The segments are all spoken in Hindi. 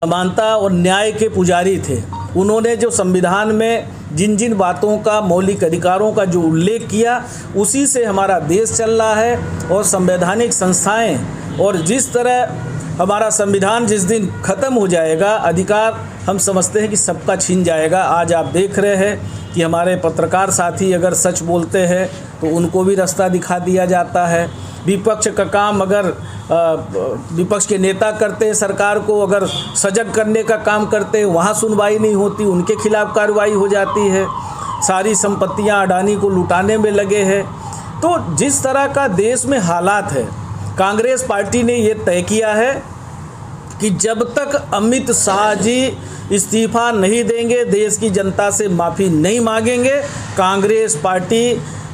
समानता और न्याय के पुजारी थे। उन्होंने जो संविधान में जिन जिन बातों का, मौलिक अधिकारों का जो उल्लेख किया, उसी से हमारा देश चल रहा है। और संवैधानिक संस्थाएं, और जिस तरह हमारा संविधान जिस दिन ख़त्म हो जाएगा, अधिकार हम समझते हैं कि सबका छीन जाएगा। आज आप देख रहे हैं कि हमारे पत्रकार साथी अगर सच बोलते हैं तो उनको भी रास्ता दिखा दिया जाता है। विपक्ष का काम अगर विपक्ष के नेता करते हैं, सरकार को अगर सजग करने का काम करते हैं, वहाँ सुनवाई नहीं होती, उनके खिलाफ कार्रवाई हो जाती है। सारी संपत्तियाँ अडानी को लुटाने में लगे हैं। तो जिस तरह का देश में हालात है, कांग्रेस पार्टी ने ये तय किया है कि जब तक अमित शाह जी इस्तीफा नहीं देंगे, देश की जनता से माफ़ी नहीं मांगेंगे, कांग्रेस पार्टी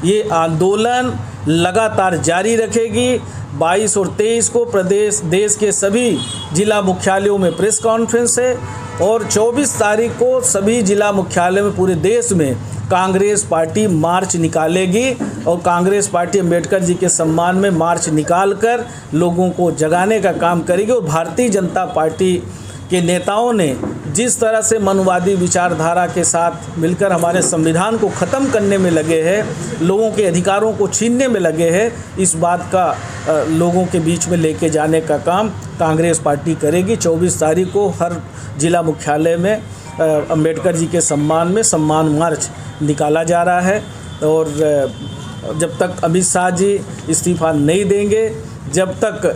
ये आंदोलन लगातार जारी रखेगी। 22 और 23 को देश के सभी जिला मुख्यालयों में प्रेस कॉन्फ्रेंस है और 24 तारीख को सभी जिला मुख्यालय में पूरे देश में कांग्रेस पार्टी मार्च निकालेगी। और कांग्रेस पार्टी अम्बेडकर जी के सम्मान में मार्च निकालकर लोगों को जगाने का काम करेगी। और भारतीय जनता पार्टी के नेताओं ने जिस तरह से मनवादी विचारधारा के साथ मिलकर हमारे संविधान को ख़त्म करने में लगे हैं, लोगों के अधिकारों को छीनने में लगे हैं, इस बात का लोगों के बीच में लेके जाने का काम कांग्रेस पार्टी करेगी। 24 तारीख को हर जिला मुख्यालय में अम्बेडकर जी के सम्मान में सम्मान मार्च निकाला जा रहा है। और जब तक अमित शाह जी इस्तीफा नहीं देंगे, जब तक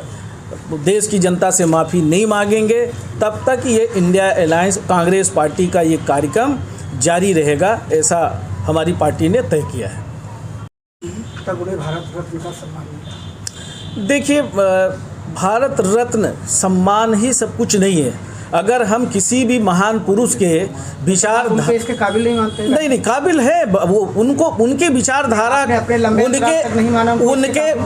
देश की जनता से माफ़ी नहीं मांगेंगे, तब तक ये इंडिया अलायंस कांग्रेस पार्टी का ये कार्यक्रम जारी रहेगा, ऐसा हमारी पार्टी ने तय किया है। तब उन्हें भारत रत्न का सम्मान मिला। देखिए, भारत रत्न सम्मान ही सब कुछ नहीं है। अगर हम किसी भी महान पुरुष के विचार इसके काबिल नहीं मानते? नहीं, काबिल है वो। उनको उनके विचारधारा,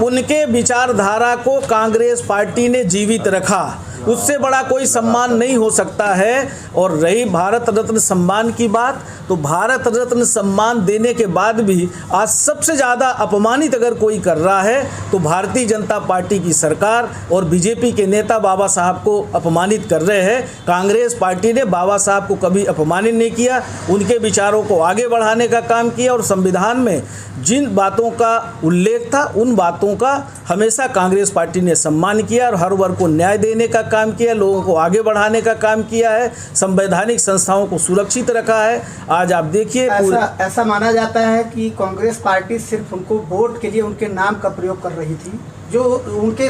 उनके विचारधारा को कांग्रेस पार्टी ने जीवित रखा, उससे बड़ा कोई सम्मान नहीं हो सकता है। और रही भारत रत्न सम्मान की बात, तो भारत रत्न सम्मान देने के बाद भी आज सबसे ज़्यादा अपमानित अगर कोई कर रहा है तो भारतीय जनता पार्टी की सरकार और बीजेपी के नेता बाबा साहब को अपमानित कर रहे हैं। कांग्रेस पार्टी ने बाबा साहब को कभी अपमानित नहीं किया, उनके विचारों को आगे बढ़ाने का काम किया। और संविधान में जिन बातों का उल्लेख था, उन बातों का हमेशा कांग्रेस पार्टी ने सम्मान किया और हर वर्ग को न्याय देने का काम किया, लोगों को आगे बढ़ाने का काम किया है, संवैधानिक संस्थाओं को सुरक्षित रखा है। आज आप देखिए, ऐसा माना जाता है कि कांग्रेस पार्टी सिर्फ उनको वोट के लिए उनके नाम का प्रयोग कर रही थी, जो उनके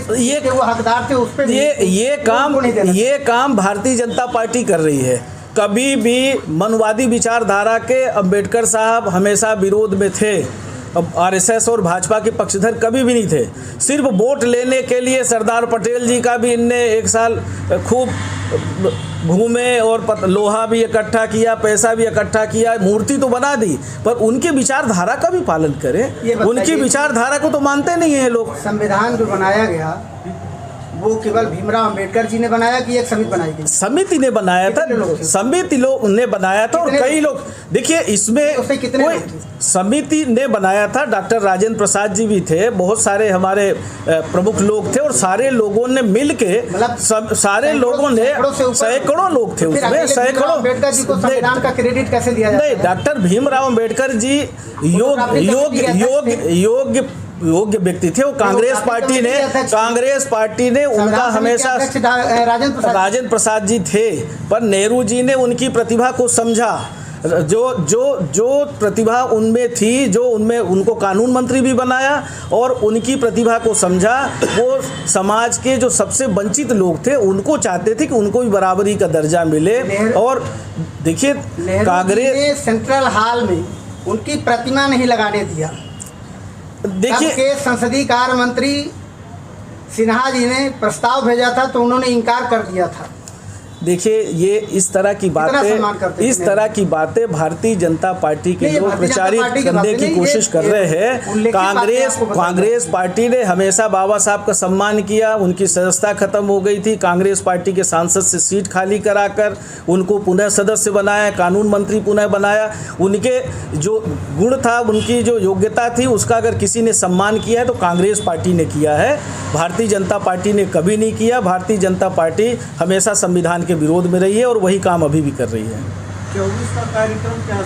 वो हकदार थे, उस पर ये काम भारतीय जनता पार्टी कर रही है। कभी भी मनवादी विचारधारा के अम्बेडकर साहब हमेशा विरोध में थे। अब आरएसएस और भाजपा के पक्षधर कभी भी नहीं थे। सिर्फ वोट लेने के लिए सरदार पटेल जी का भी इनने एक साल खूब घूमे और लोहा भी इकट्ठा किया, पैसा भी इकट्ठा किया, मूर्ति तो बना दी, पर उनके विचारधारा का भी पालन करें। उनकी विचारधारा को तो मानते नहीं हैं लोग। संविधान जो बनाया गया वो केवल भीमराव अंबेडकर जी ने बनाया कि एक समिति बनाई गई? समिति ने बनाया था, समिति लोग ने बनाया था। और कई लोग, देखिए इसमें कोई समिति ने बनाया था, डॉक्टर राजेंद्र प्रसाद जी भी थे, बहुत सारे हमारे प्रमुख लोग थे और सारे लोगों ने मिल के, सारे लोगों ने, सैकड़ों लोग थे उसमें, सैकड़ों। अम्बेडकर जी को संविधान का क्रेडिट कैसे दिया जाता है? नहीं, डॉक्टर भीमराव अम्बेडकर जी योग्य व्यक्ति थे। वो कांग्रेस पार्टी ने उनका हमेशा, राजेंद्र प्रसाद जी थे, पर नेहरू जी ने उनकी प्रतिभा को समझा, जो प्रतिभा उनमें थी, जो उनमें, उनको कानून मंत्री भी बनाया और उनकी प्रतिभा को समझा। वो समाज के जो सबसे वंचित लोग थे उनको चाहते थे कि उनको भी बराबरी का दर्जा मिले। और देखिए, कांग्रेस सेंट्रल हॉल में उनकी प्रतिमा नहीं लगाने दिया। देखिए, के संसदीय कार्य मंत्री सिन्हा जी ने प्रस्ताव भेजा था तो उन्होंने इनकार कर दिया था। देखिए, ये इस तरह की बातें भारतीय जनता पार्टी के लोग प्रचारित करने की कोशिश कर रहे हैं। कांग्रेस पार्टी ने हमेशा बाबा साहब का सम्मान किया। उनकी सदस्यता खत्म हो गई थी, कांग्रेस पार्टी के सांसद से सीट खाली कराकर उनको पुनः सदस्य बनाया, कानून मंत्री पुनः बनाया। उनके जो गुण था, उनकी जो योग्यता थी, उसका अगर किसी ने सम्मान किया है तो कांग्रेस पार्टी ने किया है, भारतीय जनता पार्टी ने कभी नहीं किया। भारतीय जनता पार्टी हमेशा संविधान के के विरोध में रही है और वही काम अभी भी कर रही है। 24 का कार्यक्रम क्या